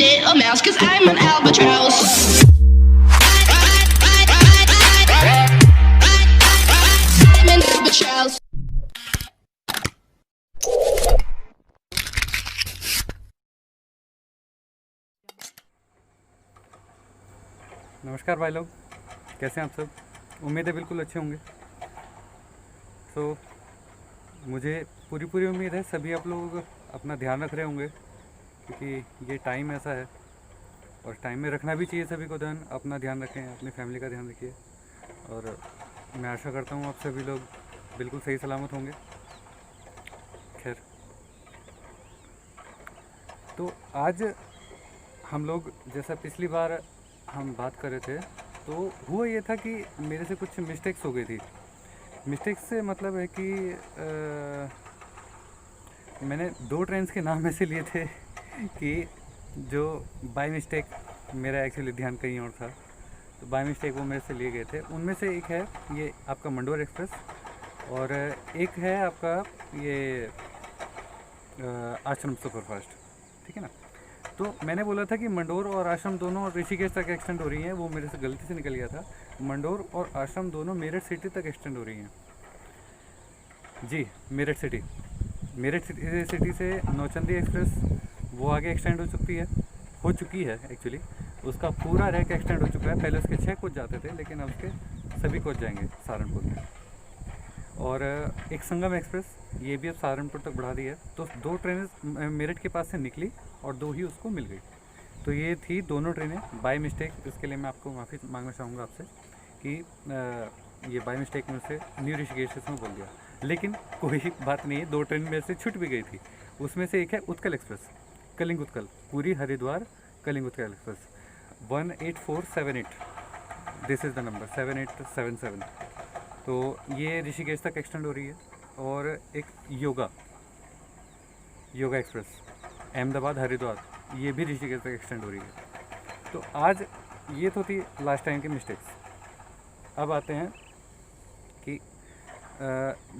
bit a mouse, cause I'm an albatross. I'm an albatross. नमस्कार भाई लोग, कैसे हैं आप सब। उम्मीद है बिल्कुल अच्छे होंगे। तो मुझे पूरी उम्मीद है सभी आप लोग अपना ध्यान रख रहे होंगे, क्योंकि ये टाइम ऐसा है और टाइम में रखना भी चाहिए सभी को ध्यान। अपना ध्यान रखें, अपनी फैमिली का ध्यान रखिए और मैं आशा करता हूँ आप सभी लोग बिल्कुल सही सलामत होंगे। खैर, तो आज हम लोग जैसा पिछली बार हम बात कर रहे थे, तो हुआ ये था कि मेरे से कुछ मिस्टेक्स हो गई थी। मिस्टेक्स से मतलब है कि मैंने 2 ट्रेन्स के नाम ऐसे लिए थे कि जो बाय मिस्टेक मेरा एक्चुअली ध्यान कहीं और था, तो बाय मिस्टेक वो मेरे से लिए गए थे। उनमें से एक है ये आपका मंडोर एक्सप्रेस और एक है आपका ये आश्रम सुपरफास्ट, ठीक है ना। तो मैंने बोला था कि मंडोर और आश्रम दोनों ऋषिकेश तक एक्सटेंड हो रही हैं, वो मेरे से गलती से निकल गया था। मंडोर और आश्रम दोनों मेरठ सिटी तक एक्सटेंड हो रही हैं। जी, मेरठ सिटी से नौचंदी एक्सप्रेस वो आगे एक्सटेंड हो चुकी है एक्चुअली। उसका पूरा रैक एक्सटेंड हो चुका है। पहले उसके 6 कोच जाते थे, लेकिन अब उसके सभी कोच जाएंगे सहारनपुर में। और एक संगम एक्सप्रेस, ये भी अब सहारनपुर तक बढ़ा दी है। तो 2 ट्रेनें मेरठ के पास से निकली और 2 ही उसको मिल गई। तो ये थी दोनों ट्रेनें बाय मिस्टेक। इसके लिए मैं आपको माफ़ी मांगना चाहूँगा आपसे कि ये बाय मिस्टेक में से न्यू ऋषिकेश में बोल दिया, लेकिन कोई बात नहीं है। 2 ट्रेन में से छूट भी गई थी। उसमें से एक है Utkal express, Kalinga Utkal, Puri Haridwar Kalinga Utkal express 18478। This is the number 7877। तो ये ऋषिकेश तक एक्सटेंड हो रही है। और एक योगा एक्सप्रेस अहमदाबाद हरिद्वार, ये भी ऋषिकेश तक एक्सटेंड हो रही है। तो आज ये तो थी लास्ट टाइम की मिस्टेक्स। अब आते हैं कि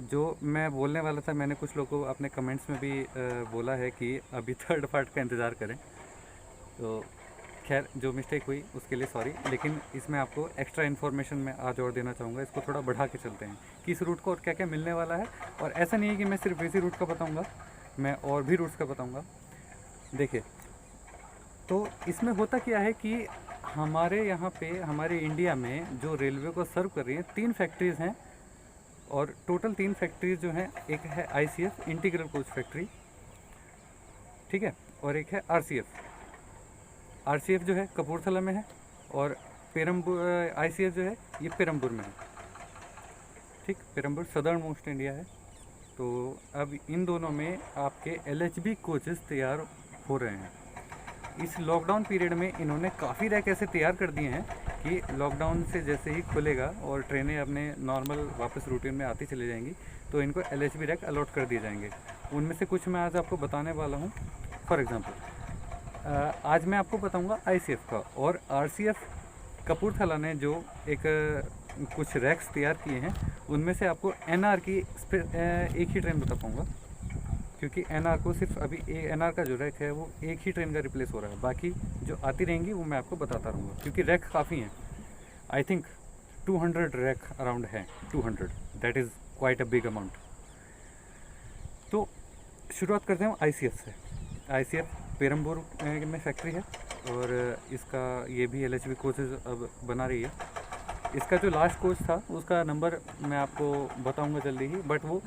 जो मैं बोलने वाला था, मैंने कुछ लोगों को अपने कमेंट्स में भी बोला है कि अभी 3rd पार्ट का इंतज़ार करें। तो खैर, जो मिस्टेक हुई उसके लिए सॉरी, लेकिन इसमें आपको एक्स्ट्रा इन्फॉर्मेशन मैं आज और देना चाहूँगा। इसको थोड़ा बढ़ा के चलते हैं कि इस रूट को और क्या क्या मिलने वाला है। और ऐसा नहीं है कि मैं सिर्फ इसी रूट का बताऊँगा, मैं और भी रूट्स का बताऊँगा। देखिए, तो इसमें होता क्या है कि हमारे यहाँ पे, हमारे इंडिया में जो रेलवे को सर्व कर रही है 3 फैक्ट्रीज़ हैं। और टोटल 3 फैक्ट्रीज जो हैं, एक है ICF इंटीग्रल कोच फैक्ट्री, ठीक है, और एक है RCF जो है कपूरथला में है, और पेरम्बूर ICF जो है ये पेरम्बूर में है, ठीक। पेरम्बूर सदर्न मोस्ट इंडिया है। तो अब इन दोनों में आपके LHB कोचेस तैयार हो रहे हैं। इस लॉकडाउन पीरियड में इन्होंने काफ़ी रैक ऐसे तैयार कर दिए हैं कि लॉकडाउन से जैसे ही खुलेगा और ट्रेनें अपने नॉर्मल वापस रूटीन में आती चली जाएंगी, तो इनको LHB रैक अलॉट कर दिए जाएंगे। उनमें से कुछ मैं आज आपको बताने वाला हूँ। फॉर एग्ज़ाम्पल आज मैं आपको बताऊँगा ICF का, और RCF कपूरथला ने जो कुछ रैक्स तैयार किए हैं, उनमें से आपको NR की एक ही ट्रेन बता पाऊँगा, क्योंकि NR को सिर्फ अभी NR का जो रैक है वो एक ही ट्रेन का रिप्लेस हो रहा है। बाकी जो आती रहेंगी वो मैं आपको बताता रहूँगा, क्योंकि रैक काफ़ी हैं। आई थिंक 200 रैक अराउंड है। 200, that is quite a big amount. तो शुरुआत करते हैं ICF से। ICF पेरम्बूर में फैक्ट्री है और इसका ये भी LHB कोचेज अब बना रही है। इसका जो लास्ट कोच था उसका नंबर मैं आपको बताऊँगा जल्दी ही, बट वो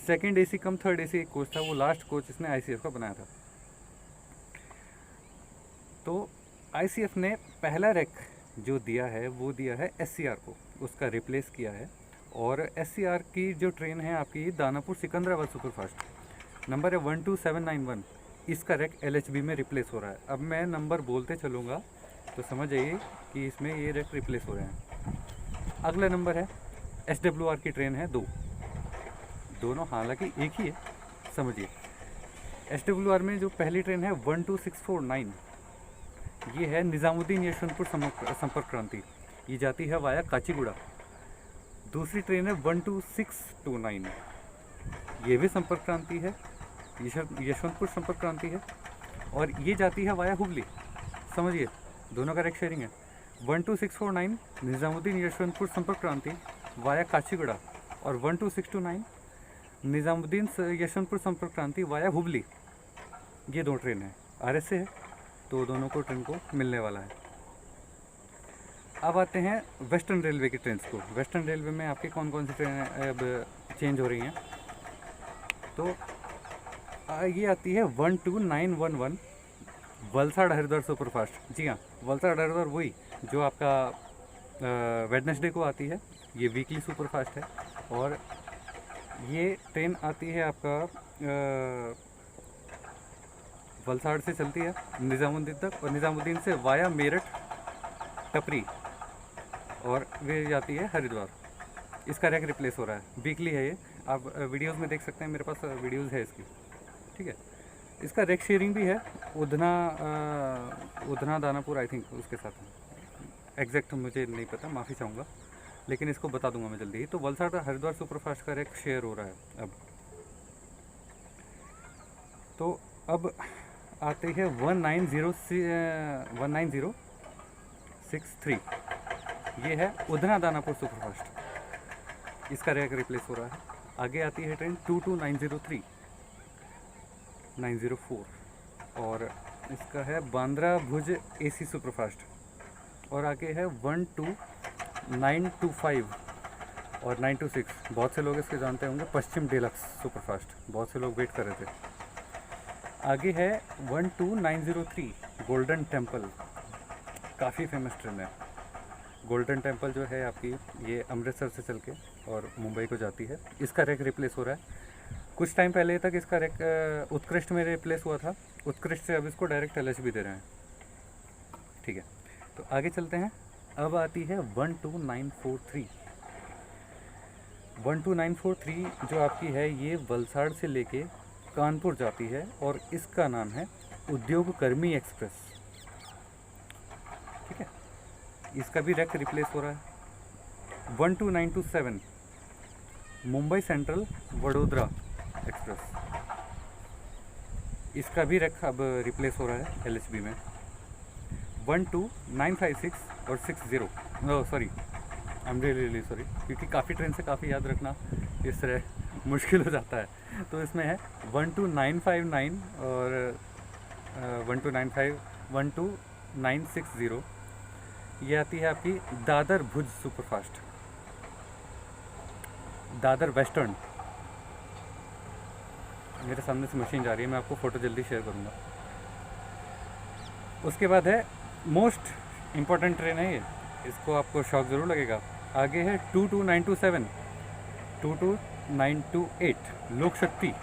2nd AC कम 3rd AC कोच था। वो लास्ट कोच इसने ICF का बनाया था। तो ICF ने पहला रैक जो दिया है वो दिया है SCR को, उसका रिप्लेस किया है। और SCR की जो ट्रेन है आपकी दानापुर सिकंदराबाद सुपरफास्ट, नंबर है 12791, इसका रैक LHB में रिप्लेस हो रहा है। अब मैं नंबर बोलते चलूँगा तो समझ जाइए कि इसमें ये रैक रिप्लेस हो रहे हैं। अगला नंबर है SWR की ट्रेन है 2, दोनों हालांकि एक ही है, समझिए। SWR में जो पहली ट्रेन है 12649, ये है निज़ामुद्दीन यशवंतपुर संपर्क क्रांति, ये जाती है वाया काचीगुड़ा। दूसरी ट्रेन है 12629, ये भी संपर्क क्रांति है, यशवंतपुर संपर्क क्रांति है, और ये जाती है वाया हुगली। समझिए, दोनों का रेक शेयरिंग है। 12649 निज़ामुद्दीन यशवंतपुर संपर्क क्रांति वाया काचीगुड़ा, और 12629 निज़ामुद्दीन यशवंतपुर संपर्क क्रांति वाया हुबली। ये 2 ट्रेन है, RSA है, तो दोनों को ट्रेन को मिलने वाला है। अब आते हैं वेस्टर्न रेलवे की ट्रेन को। वेस्टर्न रेलवे में आपकी कौन कौन सी ट्रेनें अब चेंज हो रही हैं, तो ये आती है 12911 वलसाड़ हरिद्वार सुपरफास्ट। जी हाँ, वलसाड़ हरिद्वार वही जो आपका वेडनेसडे को आती है, ये वीकली सुपरफास्ट है। और ये ट्रेन आती है आपका वलसाड़ से चलती है निज़ामुद्दीन तक, और निज़ामुद्दीन से वाया मेरठ टपरी, और वे जाती है हरिद्वार। इसका रैक रिप्लेस हो रहा है, वीकली है ये। आप वीडियोस में देख सकते हैं, मेरे पास वीडियोस है इसकी, ठीक है। इसका रैक शेयरिंग भी है, उधना दानापुर आई थिंक उसके साथ। एग्जैक्ट मुझे नहीं पता, माफ़ी चाहूँगा, लेकिन इसको बता दूंगा मैं जल्दी ही। तो वलसाड़ हरिद्वार सुपरफास्ट का रैक शेयर हो रहा है अब। तो अब आते हैं 19063, ये है उधना दानापुर सुपरफास्ट, इसका रैक रिप्लेस हो रहा है। आगे आती है ट्रेन 22903 904, और इसका है बांद्रा भुज AC सुपरफास्ट। और आगे है 12925 और 926, बहुत से लोग इसके जानते होंगे, पश्चिम डेलक्स सुपरफास्ट, बहुत से लोग वेट कर रहे थे। आगे है 12903 गोल्डन टेम्पल, काफ़ी फेमस ट्रेन है। गोल्डन टेम्पल जो है आपकी, ये अमृतसर से चल के और मुंबई को जाती है। इसका रैक रिप्लेस हो रहा है। कुछ टाइम पहले तक इसका रैक उत्कृष्ट में रिप्लेस हुआ था, उत्कृष्ट से अब इसको डायरेक्ट LHB दे रहे हैं, ठीक है। तो आगे चलते हैं। अब आती है 12943। 12943 जो आपकी है, ये वलसाड़ से लेके कानपुर जाती है, और इसका नाम है उद्योग कर्मी एक्सप्रेस, ठीक है। इसका भी रैक रिप्लेस हो रहा है। 12927 मुंबई सेंट्रल वडोदरा एक्सप्रेस, इसका भी रैक अब रिप्लेस हो रहा है LHB में। 12956 और 60, sorry, I am really sorry, क्योंकि काफ़ी ट्रेन से काफ़ी याद रखना इस तरह मुश्किल हो जाता है। तो इसमें है 12959 और 12960। ये आती है आपकी दादर भुज सुपरफास्ट, दादर वेस्टर्न। मेरे सामने से मशीन जा रही है, मैं आपको फ़ोटो जल्दी शेयर करूँगा। उसके बाद है मोस्ट इम्पॉर्टेंट ट्रेन है ये, इसको आपको शौक ज़रूर लगेगा। आगे है 22927 22928 लोक शक्ति।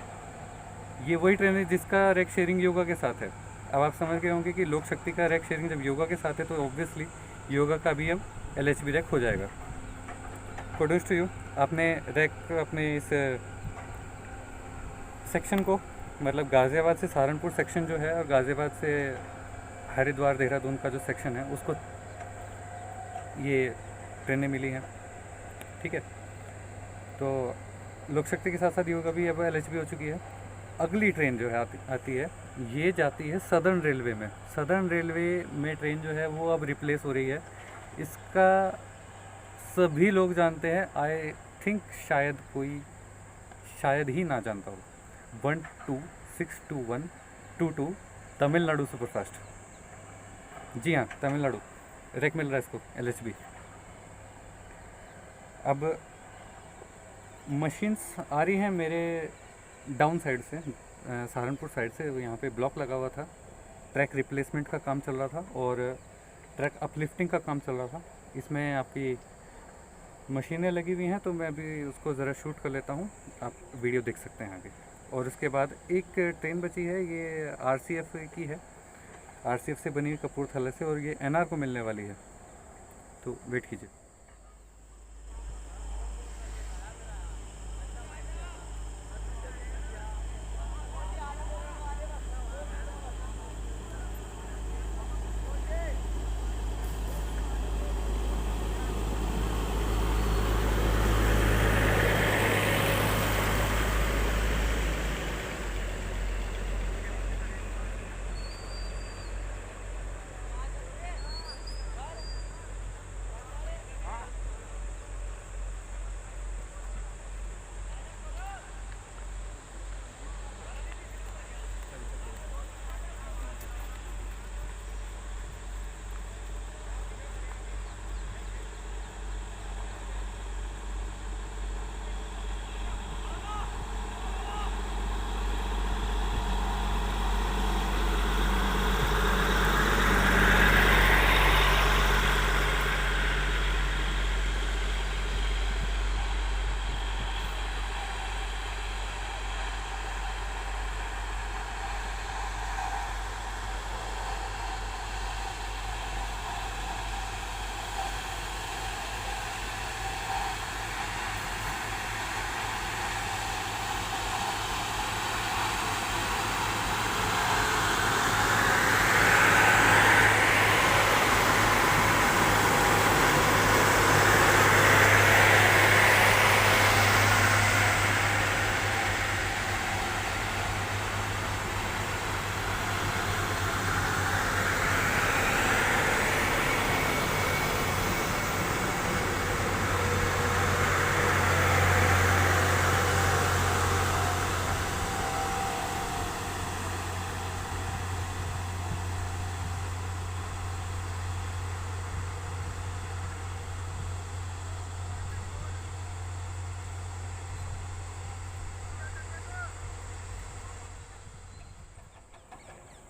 ये वही ट्रेन है जिसका रैक शेयरिंग योगा के साथ है। अब आप समझ गए होंगे कि लोक शक्ति का रैक शेयरिंग जब योगा के साथ है, तो ऑब्वियसली योगा का भी अब LHB रैक हो जाएगा। प्रोड्यूस टू यू, आपने रैक अपने इस सेक्शन को, मतलब गाज़ियाबाद से सहारनपुर सेक्शन जो है, और गाज़ियाबाद से हरिद्वार देहरादून का जो सेक्शन है, उसको ये ट्रेनें मिली हैं, ठीक है। तो लोक शक्ति के साथ साथ योगा भी अब LHB हो चुकी है। अगली ट्रेन जो है आती है, ये जाती है सदर्न रेलवे में। सदर्न रेलवे में ट्रेन जो है वो अब रिप्लेस हो रही है। इसका सभी लोग जानते हैं, आई थिंक शायद ही ना जानता हो। 1262122 तमिलनाडु सुपरफास्ट। जी हाँ, तमिलनाडु रैक मिल रहा है इसको LHB। अब मशीन्स आ रही हैं मेरे डाउन साइड से, सहारनपुर साइड से। यहाँ पे ब्लॉक लगा हुआ था, ट्रैक रिप्लेसमेंट का काम चल रहा था और ट्रैक अपलिफ्टिंग का काम चल रहा था। इसमें आपकी मशीनें लगी हुई हैं, तो मैं अभी उसको ज़रा शूट कर लेता हूँ, आप वीडियो देख सकते हैं आगे। और उसके बाद एक ट्रेन बची है, ये RCF की है, RCF से बनी हुई कपूरथला से, और ये NR को मिलने वाली है, तो वेट कीजिए।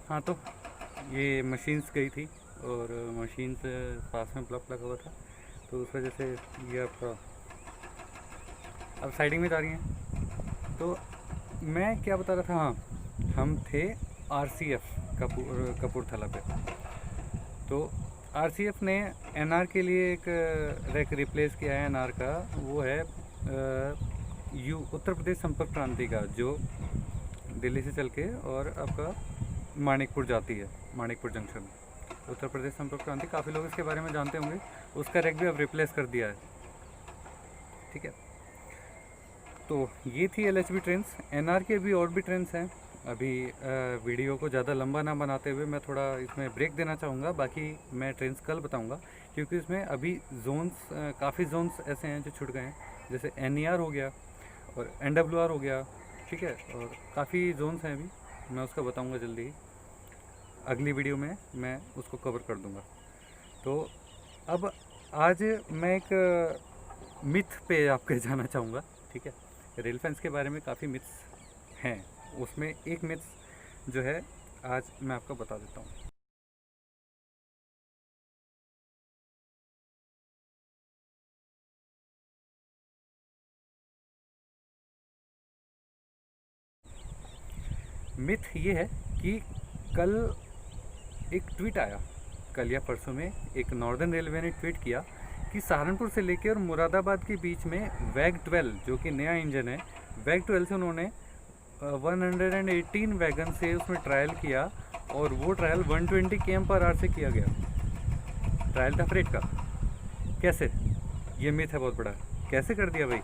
हाँ, तो ये मशीन्स गई थी और मशीन्स पास में ब्लॉक लगा हुआ था, तो उस वजह से ये आपका अब साइडिंग में जा रही हैं। तो मैं क्या बता रहा था, हाँ, हम थे RCF कपूरथला पे। तो RCF ने NR के लिए एक रैक रिप्लेस किया है। NR का वो है उत्तर प्रदेश संपर्क क्रांति का, जो दिल्ली से चल के और आपका मानिकपुर जाती है, मानिकपुर जंक्शन। उत्तर प्रदेश संपर्क क्रांति, काफ़ी लोग इसके बारे में जानते होंगे। उसका रैक भी अब रिप्लेस कर दिया है, ठीक है। तो ये थी LHB ट्रेन्स। NR के भी और भी ट्रेन्स हैं। अभी वीडियो को ज़्यादा लंबा ना बनाते हुए मैं थोड़ा इसमें ब्रेक देना चाहूँगा। बाकी मैं ट्रेन्स कल बताऊँगा, क्योंकि इसमें अभी जोन्स, काफ़ी जोन्स ऐसे हैं जो छूट गए हैं। जैसे NER हो गया और NWR हो गया, ठीक है। और काफ़ी जोन्स हैं अभी, मैं उसका बताऊँगा जल्दी ही। अगली वीडियो में मैं उसको कवर कर दूँगा। तो अब आज मैं एक मिथ पे आपके जाना चाहूँगा, ठीक है। रेल फैंस के बारे में काफ़ी मिथ्स हैं, उसमें एक मिथ जो है आज मैं आपको बता देता हूँ। मिथ ये है कि कल एक ट्वीट आया, कल या परसों में एक नॉर्दर्न रेलवे ने ट्वीट किया कि सहारनपुर से लेकर मुरादाबाद के बीच में वैग 12, जो कि नया इंजन है, वैग 12 से उन्होंने 118 वैगन से उसमें ट्रायल किया और वो ट्रायल 120 km/h से किया गया। ट्रायल था फ्रेट का। कैसे? ये मिथ है बहुत बड़ा, कैसे कर दिया भाई?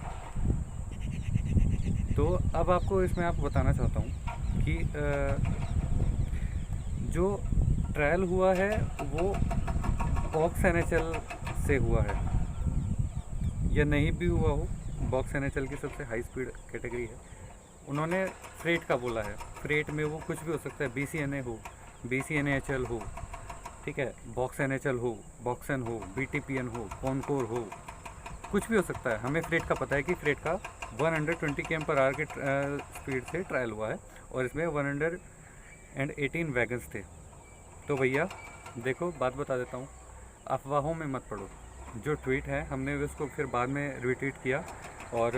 तो अब आपको इसमें आपको बताना चाहता हूँ कि जो ट्रायल हुआ है वो बॉक्स NHL से हुआ है, या नहीं भी हुआ हो, बॉक्स NHL की सबसे हाई स्पीड कैटेगरी है। उन्होंने फ्रेट का बोला है। फ्रेट में वो कुछ भी हो सकता है, BCNA हो, BCNAHL हो, ठीक है, बॉक्स NHL हो, बॉक्सन हो, BTPN हो, कॉनकोर हो, कुछ भी हो सकता है। हमें फ्रेट का पता है कि फ्रेट का 120 km/h के स्पीड से ट्रायल हुआ है और इसमें 118 वैगन्स थे। तो भैया देखो, बात बता देता हूँ, अफवाहों में मत पड़ो। जो ट्वीट है हमने उसको फिर बाद में रिट्वीट किया, और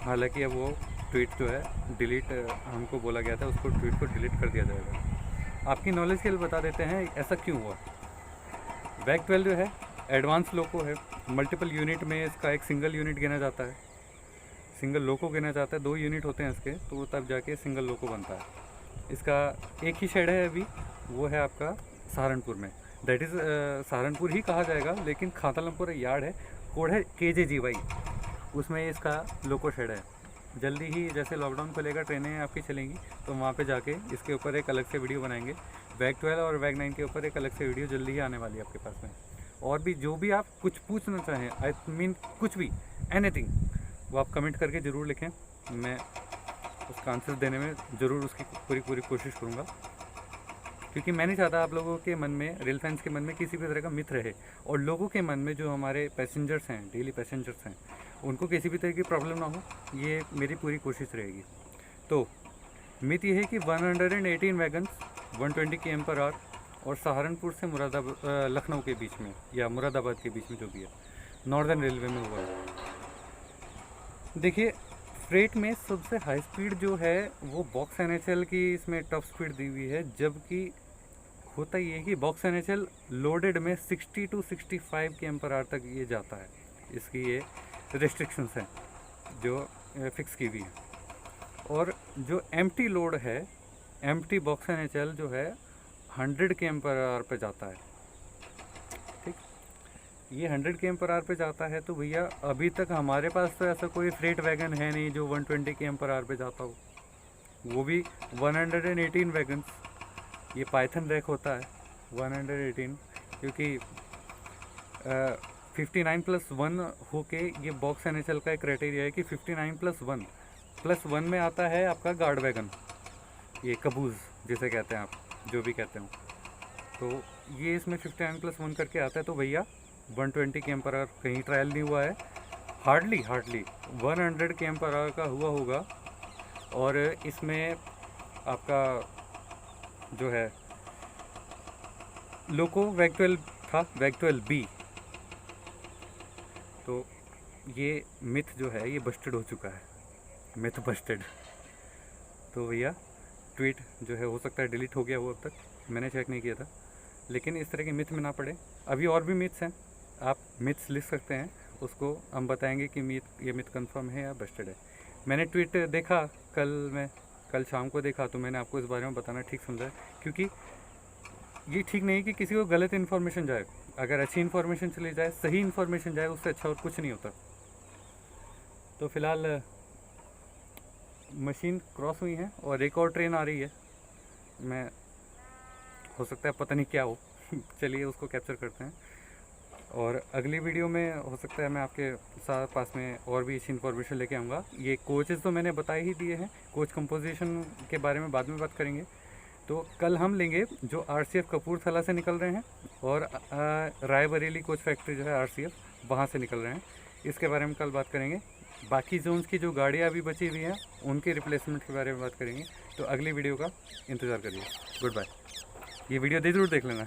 हालांकि अब वो ट्वीट जो है डिलीट, हमको बोला गया था उसको ट्वीट को डिलीट कर दिया जाएगा। आपकी नॉलेज के लिए बता देते हैं ऐसा क्यों हुआ। वैग 12 जो है एडवांस लोको है, मल्टीपल यूनिट में इसका एक सिंगल यूनिट गिना जाता है, सिंगल लोको गिना जाता है। 2 यूनिट होते हैं इसके, तो तब जाके सिंगल लोको बनता है। इसका एक ही शेड है अभी, वो है आपका सहारनपुर में, दैट इज़ सहारनपुर ही कहा जाएगा, लेकिन खातालमपुर यार्ड है, कोड है KJGY, उसमें इसका लोको शेड है। जल्दी ही जैसे लॉकडाउन खुलेगा, ट्रेनें आपकी चलेंगी, तो वहाँ पे जाके इसके ऊपर एक अलग से वीडियो बनाएंगे। वैग 12 और वैग 9 के ऊपर एक अलग से वीडियो जल्दी ही आने वाली है आपके पास में। और भी जो भी आप कुछ पूछना चाहें, आई मीन कुछ भी, एनीथिंग, वो आप कमेंट करके ज़रूर लिखें। मैं उसका आंसर देने में ज़रूर उसकी पूरी कोशिश करूँगा, क्योंकि मैं नहीं चाहता आप लोगों के मन में, रेल फैंस के मन में किसी भी तरह का मिथ रहे, और लोगों के मन में जो हमारे पैसेंजर्स हैं, डेली पैसेंजर्स हैं, उनको किसी भी तरह की प्रॉब्लम ना हो, ये मेरी पूरी कोशिश रहेगी। तो मिथ ये है कि 118 वैगन्स 120 km/h और सहारनपुर से लखनऊ के बीच में या मुरादाबाद के बीच में जो भी है, नॉर्दर्न रेलवे में हुआ है। देखिए, फ्रेट में सबसे हाई स्पीड जो है वो बॉक्स NHL की इसमें टॉप स्पीड दी हुई है, जबकि होता ये है कि बॉक्स NHL लोडेड में 60 to 65 km/h तक ये जाता है। इसकी ये रिस्ट्रिक्शंस हैं जो फिक्स की हुई है। और जो एम्प्टी लोड है, एम्प्टी बॉक्स NHL जो है 100 km/h पे जाता है, ठीक। ये 100 km/h पे जाता है, तो भैया अभी तक हमारे पास तो ऐसा कोई फ्रेट वैगन है नहीं जो 120 km/h पे जाता हो, वो भी 118 वैगन्स। ये पाइथन रैक होता है 118, क्योंकि 59+1 होके ये बॉक्स NHL का एक क्राइटेरिया है कि 59+1 +1 में आता है आपका गार्ड वैगन, ये कबूज़ जिसे कहते हैं आप, जो भी कहते हो, तो ये इसमें 59+1 करके आता है। तो भैया 120 km/h कहीं ट्रायल नहीं हुआ है, हार्डली 100 km/h का हुआ होगा। और इसमें आपका जो है लोको वैग 12 था, वैग 12B। तो ये मिथ जो है ये बस्टेड हो चुका है, मिथ बस्टेड। तो भैया ट्वीट जो है हो सकता है डिलीट हो गया वो, अब तक मैंने चेक नहीं किया था। लेकिन इस तरह के मिथ में ना पड़े, अभी और भी मिथ्स हैं, आप मिथ्स लिख सकते हैं, उसको हम बताएंगे कि ये मिथ कंफर्म है या बस्टेड है। मैंने ट्वीट देखा कल शाम को देखा, तो मैंने आपको इस बारे में बताना ठीक समझा, क्योंकि ये ठीक नहीं कि किसी को गलत इन्फॉर्मेशन जाए। अगर अच्छी इन्फॉर्मेशन चली जाए, सही इन्फॉर्मेशन जाए, उससे अच्छा और कुछ नहीं होता। तो फिलहाल मशीन क्रॉस हुई है और एक और ट्रेन आ रही है, मैं हो सकता है पता नहीं क्या हो चलिए उसको कैप्चर करते हैं, और अगली वीडियो में हो सकता है मैं आपके साथ पास में और भी अच्छी इन्फॉर्मेशन लेके आऊँगा। ये कोचेज़ तो मैंने बता ही दिए हैं, कोच कंपोजिशन के बारे में बाद में बात करेंगे। तो कल हम लेंगे जो RCF कपूरथला से निकल रहे हैं, और रायबरेली कोच फैक्ट्री जो है RCF वहाँ से निकल रहे हैं, इसके बारे में कल बात करेंगे। बाकी जोन्स की जो गाड़ियाँ अभी बची हुई हैं उनके रिप्लेसमेंट के बारे में बात करेंगे। तो अगली वीडियो का इंतज़ार करिए। Good bye. ये वीडियो ज़रूर देख लेना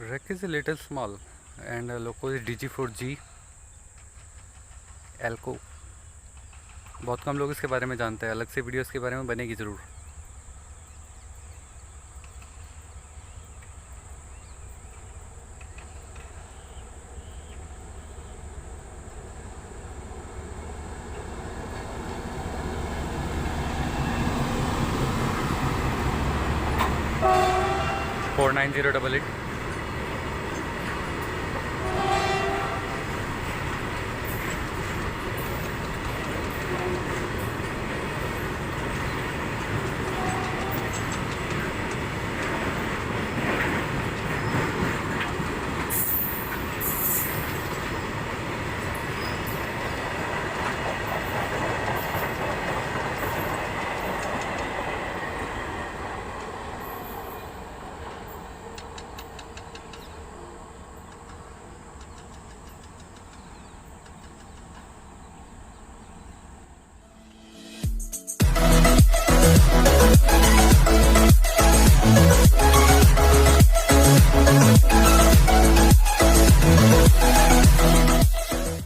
Wreck is a little small and loco is DG4G Elco। बहुत कम लोग इसके बारे में जानते हैं, अलग से वीडियो इसके बारे में बनेगी ज़रूर। $49088